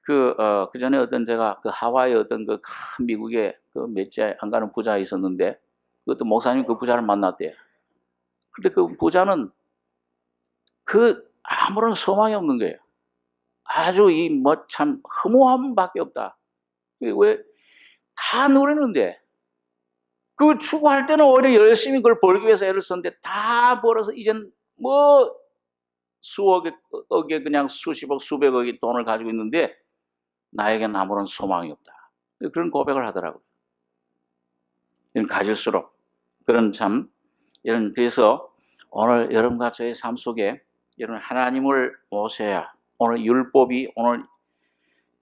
그 전에 어떤 제가 그 하와이 어떤 그 큰 미국에 그 몇째 안 가는 부자가 있었는데 그것도 목사님 그 부자를 만났대요. 근데 그 부자는 그 아무런 소망이 없는 거예요. 아주 이 뭐 참 허무함밖에 없다. 왜 다 누리는데 그걸 추구할 때는 오히려 열심히 그걸 벌기 위해서 애를 썼는데 다 벌어서 이젠 뭐 수억에 그냥 수십억 수백억의 돈을 가지고 있는데 나에게는 아무런 소망이 없다. 그런 고백을 하더라고요. 가질수록 그런 참 이런, 그래서 오늘 여러분과 저의 삶 속에 여러분 하나님을 모셔야, 오늘 율법이 오늘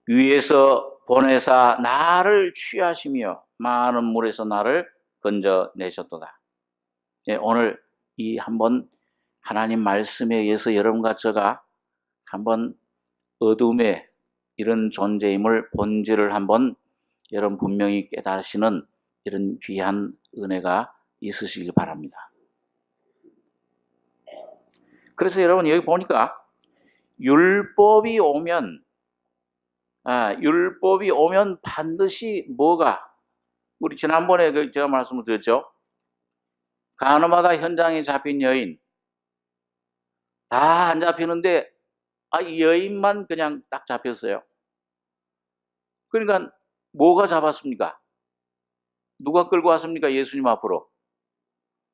위에서 보내사 나를 취하시며 많은 물에서 나를 건져내셨도다. 오늘 이 한번 하나님 말씀에 의해서 여러분과 제가 한번 어둠의 이런 존재임을, 본질을 한번 여러분 분명히 깨달으시는 이런 귀한 은혜가 있으시길 바랍니다. 그래서 여러분 여기 보니까 율법이 오면 반드시 뭐가, 우리 지난번에 제가 말씀을 드렸죠. 가늠하다 현장에 잡힌 여인 다 안 잡히는데 이 여인만 그냥 딱 잡혔어요. 그러니까 뭐가 잡았습니까? 누가 끌고 왔습니까? 예수님 앞으로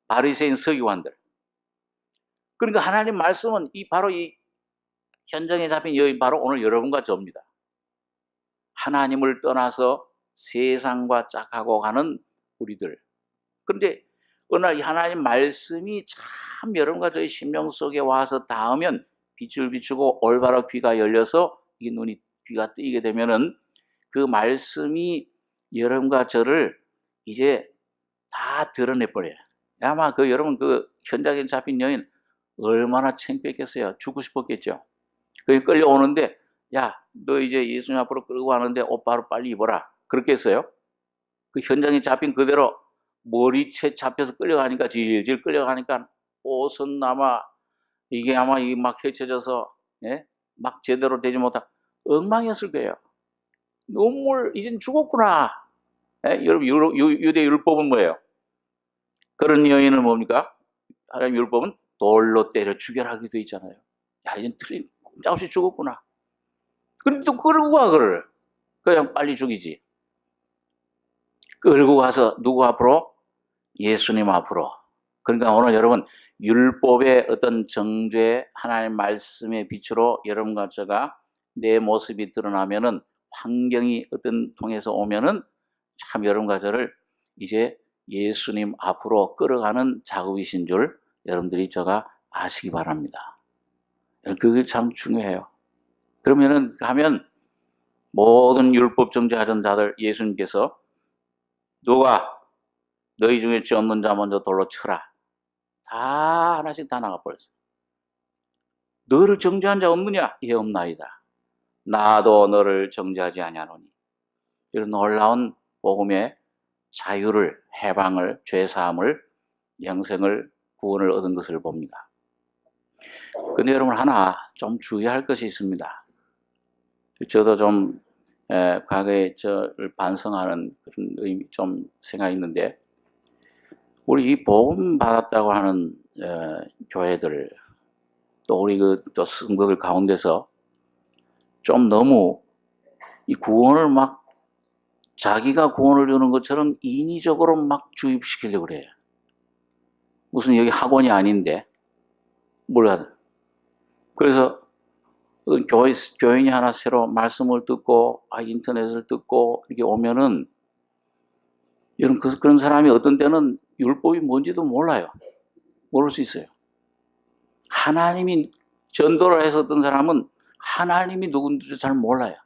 바리새인 서기관들. 그러니까 하나님 말씀은 바로 이 현장에 잡힌 여인, 바로 오늘 여러분과 저입니다. 하나님을 떠나서 세상과 짝하고 가는 우리들. 그런데 어느 날 하나님 말씀이 참 여러분과 저의 심령 속에 와서 닿으면 빛을 비추고 올바로 귀가 열려서 이 눈이 귀가 뜨이게 되면은 그 말씀이 여러분과 저를 이제 다 드러내버려요. 아마 그 여러분 그 현장에 잡힌 여인 얼마나 창피했겠어요. 죽고 싶었겠죠. 그게 끌려오는데 야, 너 이제 예수님 앞으로 끌고 가는데 옷 바로 빨리 입어라. 그렇게 했어요. 그 현장에 잡힌 그대로 머리채 잡혀서 끌려가니까 질질 끌려가니까 옷은 아마 이게 아마 막 헤쳐져서 예? 막 제대로 되지 못한 엉망이었을 거예요. 눈물 이젠 죽었구나. 예? 여러분 유대 율법은 뭐예요? 그런 여인은 뭡니까? 하나님 율법은 돌로 때려 죽여라 하게 돼 있잖아요. 야, 이젠 틀린 꼼짝없이 죽었구나. 근데 또 끌고 가 그를 그냥 빨리 죽이지. 끌고 가서 누구 앞으로? 예수님 앞으로. 그러니까 오늘 여러분 율법의 어떤 정죄 하나님 말씀의 빛으로 여러분과 제가 내 모습이 드러나면은 환경이 어떤 통해서 오면은 참 여러분과 저를 이제 예수님 앞으로 끌어가는 작업이신 줄 여러분들이 제가 아시기 바랍니다. 그게 참 중요해요. 그러면은 가면 모든 율법 정죄하던 자들 예수님께서 누가 너희 중에 죄 없는 자 먼저 돌로 쳐라. 다 하나씩 다 나가버렸어요. 너를 정죄한 자 없느냐? 예, 없나이다. 나도 너를 정죄하지 아니하노니. 이런 놀라운 복음의 자유를, 해방을, 죄사함을, 영생을, 구원을 얻은 것을 봅니다. 근데 여러분 하나 좀 주의할 것이 있습니다. 저도 좀 과거에 저를 반성하는 그런 의미 좀 생각이 있는데 우리 이 복음 받았다고 하는 교회들 또 우리 또 성도들 가운데서 좀 너무 이 구원을 막 자기가 구원을 주는 것처럼 인위적으로 막 주입시키려고 그래요. 무슨 여기 학원이 아닌데 몰라. 그래서 교인이 하나 새로 말씀을 듣고 인터넷을 듣고 이렇게 오면은 이런 그런 사람이 어떤 때는 율법이 뭔지도 몰라요. 모를 수 있어요. 하나님이 전도를 해서 어떤 사람은 하나님이 누군지 잘 몰라요.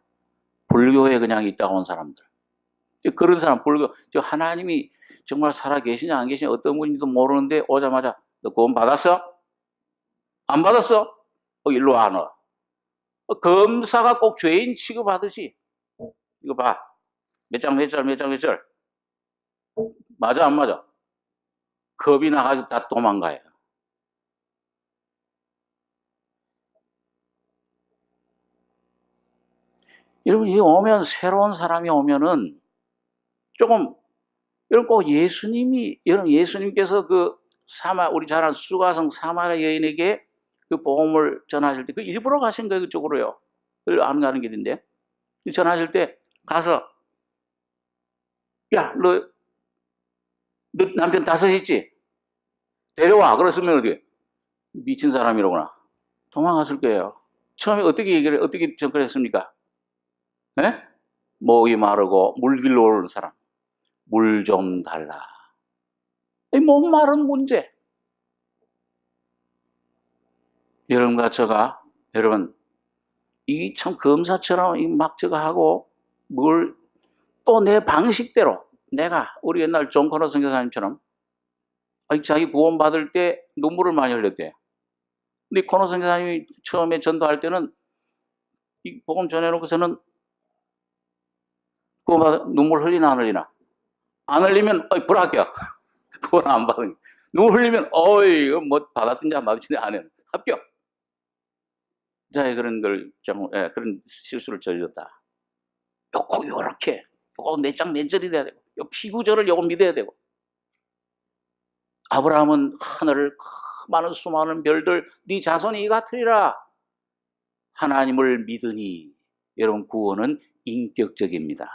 불교에 그냥 있다가 온 사람들. 그런 사람, 불교, 하나님이 정말 살아 계시냐 안 계시냐 어떤 분인지도 모르는데 오자마자 너 구원 받았어? 안 받았어? 일로 와 너. 검사가 꼭 죄인 취급하듯이 이거 봐. 몇 장 몇 절 몇 장 몇 절. 맞아 안 맞아? 겁이 나가지고 다 도망가요. 여러분 이 오면 새로운 사람이 오면은 조금 여러분 꼭 여러분 예수님께서 그 우리 잘 아는 수가성 사마리아 여인에게 그 복음을 전하실 때 그 일부러 가신 거예요 그쪽으로요. 안 가는 길인데 전하실 때 가서 야 너 남편 5 있지? 데려와. 그랬으면 어디 미친 사람이로구나. 도망갔을 거예요. 처음에 어떻게 접근했습니까? 예? 목이 마르고 물 길러 오는 사람. 물 좀 달라. 이 목 마른 문제. 여러분과 저가, 여러분, 이 참 검사처럼 막 저거 하고, 뭘 또 내 방식대로, 우리 옛날 존 코너 선교사님처럼, 자기 구원받을 때 눈물을 많이 흘렸대요. 근데 코너 선교사님이 처음에 전도할 때는 이 복음 전해놓고서는 눈물 흘리나 안 흘리나? 안 흘리면 불합격. 구원 안 받은. 눈물 흘리면 이거 뭐 받았든지 안 받았든지 안 해. 합격. 자, 그런 걸 좀 그런 실수를 저질렀다. 꼭 요렇게 요거 몇 장 몇 절이 돼야 되고 요 피구절을 요거 믿어야 되고 아브라함은 하늘을 많은 수많은 별들 네 자손이 이 같으리라. 하나님을 믿으니 여러분 구원은 인격적입니다.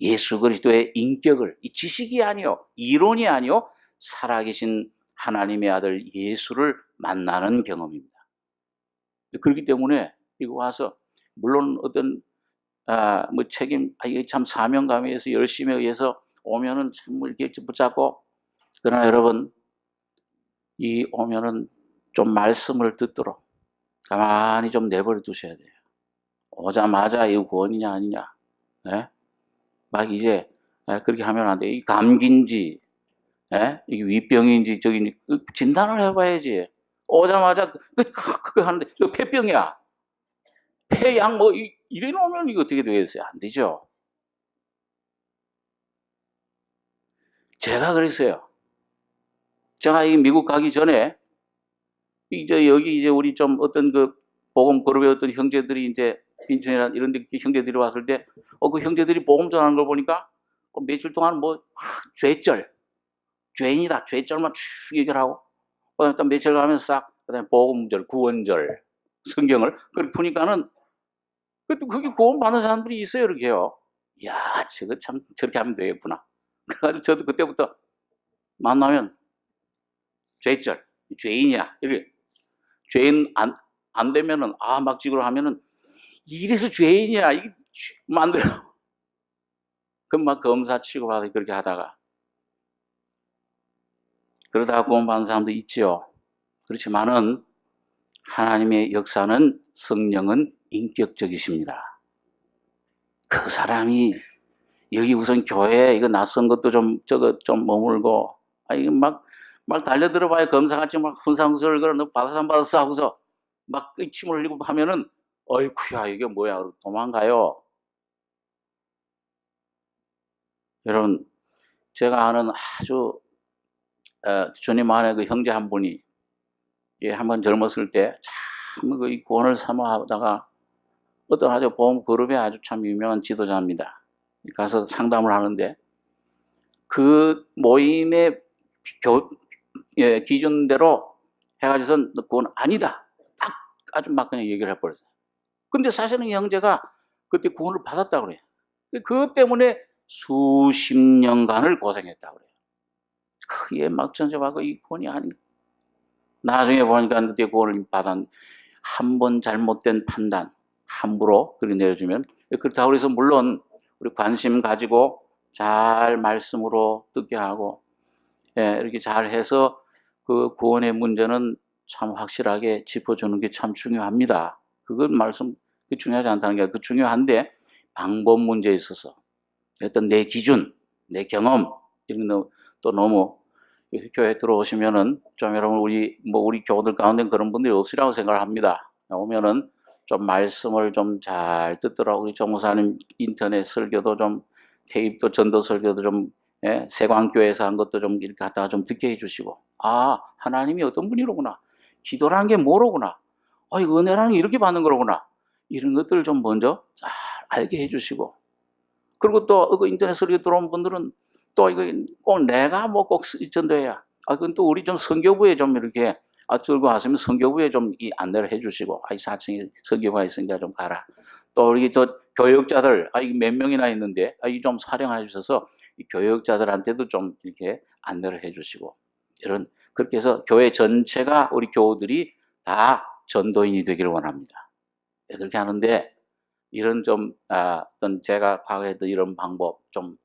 예수 그리스도의 인격을 이 지식이 아니요 이론이 아니요 살아계신 하나님의 아들 예수를 만나는 경험입니다. 그렇기 때문에 이거 와서 물론 어떤 뭐 책임, 이게 참 사명감에 의해서 열심에 의해서 오면은 참 이렇게 붙잡고, 그러나 여러분, 이 오면은 좀 말씀을 듣도록 가만히 좀 내버려 두셔야 돼요. 오자마자 이 구원이냐 아니냐, 예? 막 이제 그렇게 하면 안 돼. 이 감기인지, 예? 이게 위병인지 저기 진단을 해봐야지. 오자마자 그거 하는데 너 폐병이야. 폐약 뭐 이래 놓으면 이거 어떻게 되겠어요? 안 되죠. 제가 그랬어요. 제가 이 미국 가기 전에 이제 여기 이제 우리 좀 어떤 그 보험 그룹의 어떤 형제들이 이제 인천이나 이런 데 형제들이 왔을 때 그 형제들이 보험 전하는 걸 보니까 며칠 동안 뭐 죄절, 죄인이다, 죄절만 쭉 얘기를 하고 그다음에 또 며칠 가면서 싹 그다음에 복음절, 구원절 성경을 그렇게 푸니까는 그게 구원 받는 사람들이 있어요, 이렇게요. 이야, 저거 참 저렇게 하면 되겠구나. 그래가지고 저도 그때부터 만나면 죄절, 죄인이야 이렇게 죄인 안 되면은 막 지구로 하면은 이래서 죄인이야 이게 만들어. 그럼 막 검사 취급하고 그렇게 하다가 그러다가 구원받는 사람도 있지요. 그렇지만은 하나님의 역사는 성령은 인격적이십니다. 그 사람이 여기 우선 교회에 이거 낯선 것도 좀 저거 좀 머물고 이거 막 달려들어봐야 검사같이 막 훈상수를 걸어 너 받았어 하고서 막 침을 흘리고 하면은 어이쿠야 이게 뭐야 도망가요. 여러분 제가 아는 아주 주님 안에 그 형제 한 분이 한번 젊었을 때 참 그 구원을 사모하다가 어떤 아주 보험 그룹의 아주 참 유명한 지도자입니다. 가서 상담을 하는데 그 모임의 기준대로 해가지고선 그건 아니다. 딱 아주 막 그냥 얘기를 해버렸어요. 근데 사실은 이 형제가 그때 구원을 받았다고 그래요. 그것 때문에 수십 년간을 고생했다고 그래요. 크게 막 전제하고 이 구원이 아니. 나중에 보니까 그때 구원을 받은 한 번 잘못된 판단 함부로 그렇게 내려주면 그렇다고 해서 물론 우리 관심 가지고 잘 말씀으로 듣게 하고 이렇게 잘 해서 그 구원의 문제는 참 확실하게 짚어주는 게 참 중요합니다. 그건 중요하지 않다는 게 그 중요한데 방법 문제에 있어서 어떤 내 기준, 내 경험 이런 거 또 너무 교회 들어오시면은 좀 여러분 우리 교우들 가운데 그런 분들이 없으라고 생각을 합니다. 오면은 좀 말씀을 좀 잘 듣더라고. 우리 정무사님 인터넷 설교도 좀 테이프도 전도 설교도 좀 세광교회에서 한 것도 좀 이렇게 갖다가 좀 듣게 해주시고 하나님이 어떤 분이로구나. 기도라는 게 뭐로구나. 이거 은혜라는 게 이렇게 받는 거로구나. 이런 것들을 좀 먼저 잘 알게 해주시고 그리고 또 그 인터넷 설교 들어온 분들은 또 이거 꼭 내가 꼭 전도해야. 그건 또 우리 좀 선교부에 좀 이렇게 들고 왔으면 선교부에 좀 이 안내를 해주시고 4층에 선교부가 있으니까 좀 가라. 또 우리 저 교역자들 몇 명이나 있는데 좀 사령해 주셔서 이 교역자들한테도 좀 이렇게 안내를 해주시고 그렇게 해서 교회 전체가 우리 교우들이 다 전도인이 되기를 원합니다. 그렇게 하는데 이런 좀 어떤 제가 과거에 했던 이런 방법 좀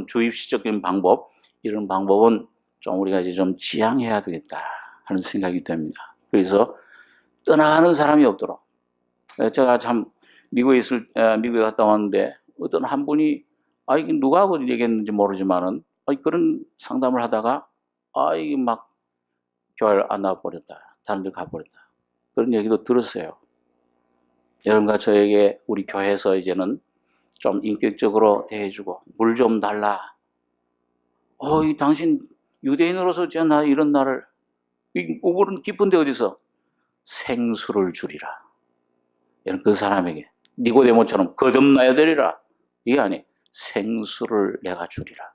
주입식적인 방법 이런 방법은 좀 우리가 이제 좀 지양해야 되겠다 하는 생각이 됩니다. 그래서 떠나가는 사람이 없도록 제가 참 미국에 갔다 왔는데 어떤 한 분이 이게 누가 하고 얘기했는지 모르지만은 그런 상담을 하다가 이게 막 교회를 안 나와버렸다. 다른 데 가버렸다. 그런 얘기도 들었어요. 여러분과 저에게 우리 교회에서 이제는 좀 인격적으로 대해주고 물 좀 달라. 당신 유대인으로서 나 이런 나를 우물은 깊은데 어디서 생수를 주리라. 그 사람에게 니고데모처럼 거듭나야 되리라. 이게 아니 생수를 내가 주리라.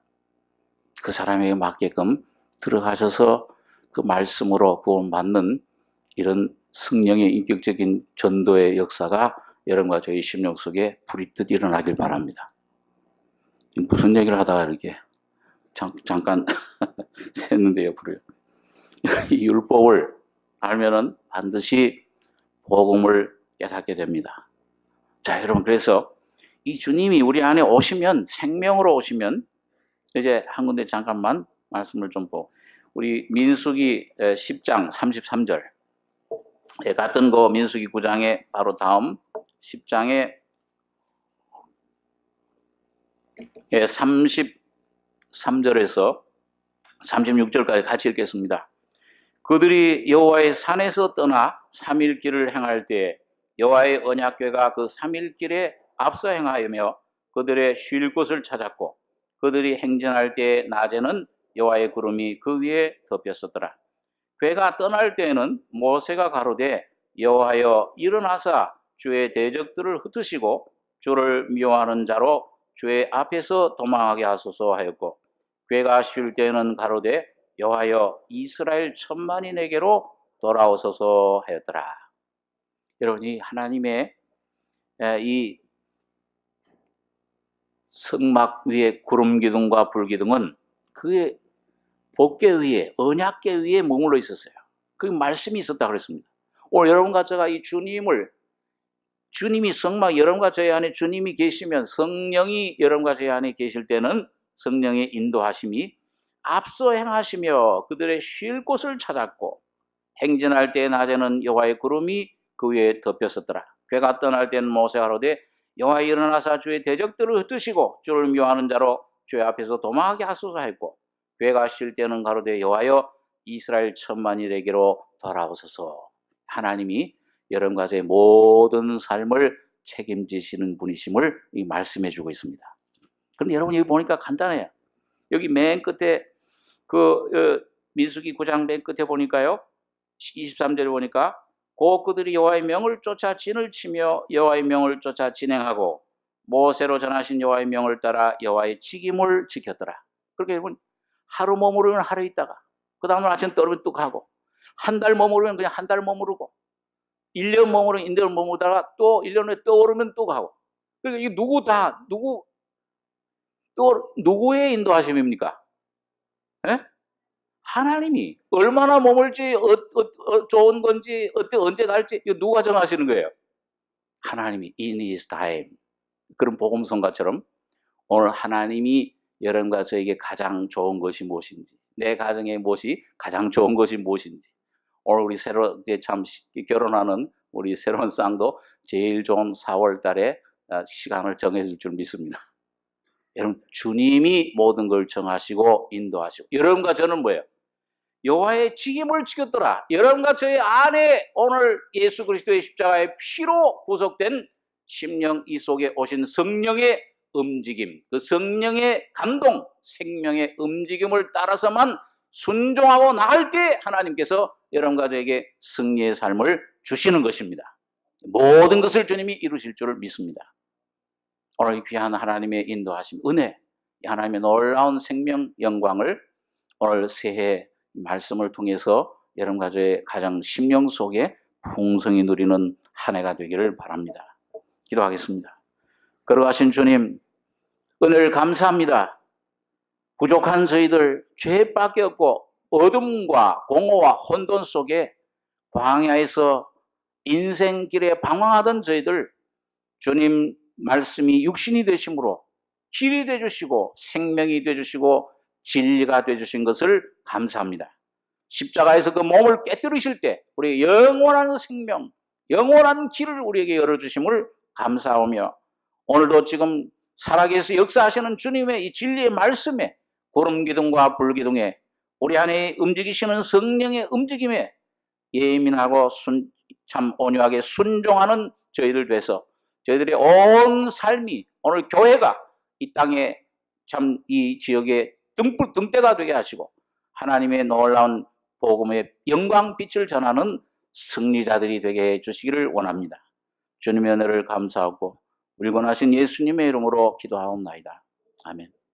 그 사람에게 맞게끔 들어가셔서 그 말씀으로 구원받는 이런 성령의 인격적인 전도의 역사가 여러분과 저희 심령 속에 불이 일어나길 바랍니다. 무슨 얘기를 하다가 이렇게 잠깐 샜는데 옆으로요. 이 율법을 알면은 반드시 복음을 깨닫게 됩니다. 자, 여러분, 그래서 이 주님이 우리 안에 오시면, 생명으로 오시면, 이제 한 군데 잠깐만 말씀을 좀 보고, 우리 민수기 10장 33절, 같은 거 민수기 9장의 바로 다음 10장의 33절에서 36절까지 같이 읽겠습니다. 그들이 여호와의 산에서 떠나 3일 길을 행할 때 여호와의 언약궤가 그 3일 길에 앞서 행하여며 그들의 쉴 곳을 찾았고 그들이 행진할 때 낮에는 여호와의 구름이 그 위에 덮였었더라. 궤가 떠날 때에는 모세가 가로되 여호와여 일어나사 주의 대적들을 흩으시고 주를 미워하는 자로 주의 앞에서 도망하게 하소서 하였고 궤가 쉴 때에는 가로되 여호와여 이스라엘 천만이 내게로 돌아오소서 하였더라. 여러분이 하나님의 이 성막 위에 구름 기둥과 불 기둥은 그의 법궤 위에, 언약궤 위에 머물러 있었어요. 그 말씀이 있었다 그랬습니다. 오늘 여러분과 제가 이 주님이 성막, 여러분과 저희 안에 주님이 계시면, 성령이 여러분과 저희 안에 계실 때는 성령의 인도하심이 앞서 행하시며 그들의 쉴 곳을 찾았고 행진할 때 낮에는 여호와의 구름이 그 위에 덮였었더라. 궤가 떠날 때는 모세가 가로되 여호와 일어나사 주의 대적들을 흩으시고 주를 미워하는 자로 주의 앞에서 도망하게 하소서 했고 궤가 쉴 때는 가로되 여호와여 이스라엘 천만이 내게로 돌아오소서. 하나님이 여러분과 저의 모든 삶을 책임지시는 분이심을 말씀해 주고 있습니다. 그런데 여러분 여기 보니까 간단해요. 여기 맨 끝에 민수기 9장 맨 끝에 보니까요, 23절에 보니까 그들이 여호와의 명을 쫓아 진을 치며 여호와의 명을 쫓아 진행하고 모세로 전하신 여호와의 명을 따라 여호와의 직임을 지켰더라. 그렇게 여러분 하루 머무르면 하루 있다가 그 다음날 아침 떠오르면 또 가고 한 달 머무르면 그냥 한 달 머무르고 1년 머무르면 1년 머무르다가 또 1년 후에 떠오르면 또 가고. 그러니까 이게 누구의 인도하심입니까? 예? 하나님이 얼마나 머물지, 좋은 건지, 언제 갈지, 이거 누가 정하시는 거예요? 하나님이 in his time. 그런 복음성가처럼 오늘 하나님이 여러분과 저에게 가장 좋은 것이 무엇인지, 내 가정의 무엇이 가장 좋은 것이 무엇인지, 오늘 우리 새로 이제 참 결혼하는 우리 새로운 쌍도 제일 좋은 4월 달에 시간을 정해줄 줄 믿습니다. 여러분, 주님이 모든 걸 정하시고 인도하시고, 여러분과 저는 뭐예요? 여호와의 직임을 지켰더라. 여러분과 저의 안에 오늘 예수 그리스도의 십자가의 피로 구속된 심령 이 속에 오신 성령의 움직임, 그 성령의 감동, 생명의 움직임을 따라서만 순종하고 나갈 때 하나님께서 여러분과 저에게 승리의 삶을 주시는 것입니다. 모든 것을 주님이 이루실 줄을 믿습니다. 오늘 귀한 하나님의 인도하심, 은혜, 하나님의 놀라운 생명 영광을 오늘 새해 말씀을 통해서 여러분과 저의 가정 심령 속에 풍성히 누리는 한 해가 되기를 바랍니다. 기도하겠습니다. 걸어가신 주님, 은혜를 감사합니다. 부족한 저희들, 죄밖에 없고 어둠과 공허와 혼돈 속에 광야에서 인생길에 방황하던 저희들, 주님 말씀이 육신이 되심으로 길이 되주시고 생명이 되주시고 진리가 되주신 것을 감사합니다. 십자가에서 그 몸을 깨뜨리실 때 우리의 영원한 생명, 영원한 길을 우리에게 열어주심을 감사하며 오늘도 지금 살아계셔 역사하시는 주님의 이 진리의 말씀에 구름기둥과 불기둥에 우리 안에 움직이시는 성령의 움직임에 예민하고 참 온유하게 순종하는 저희들 돼서 저희들의 온 삶이 오늘 교회가 이 땅에 참 이 지역의 등대가 되게 하시고 하나님의 놀라운 복음의 영광빛을 전하는 승리자들이 되게 해주시기를 원합니다. 주님의 은혜를 감사하고 우리 권하신 예수님의 이름으로 기도하옵나이다. 아멘.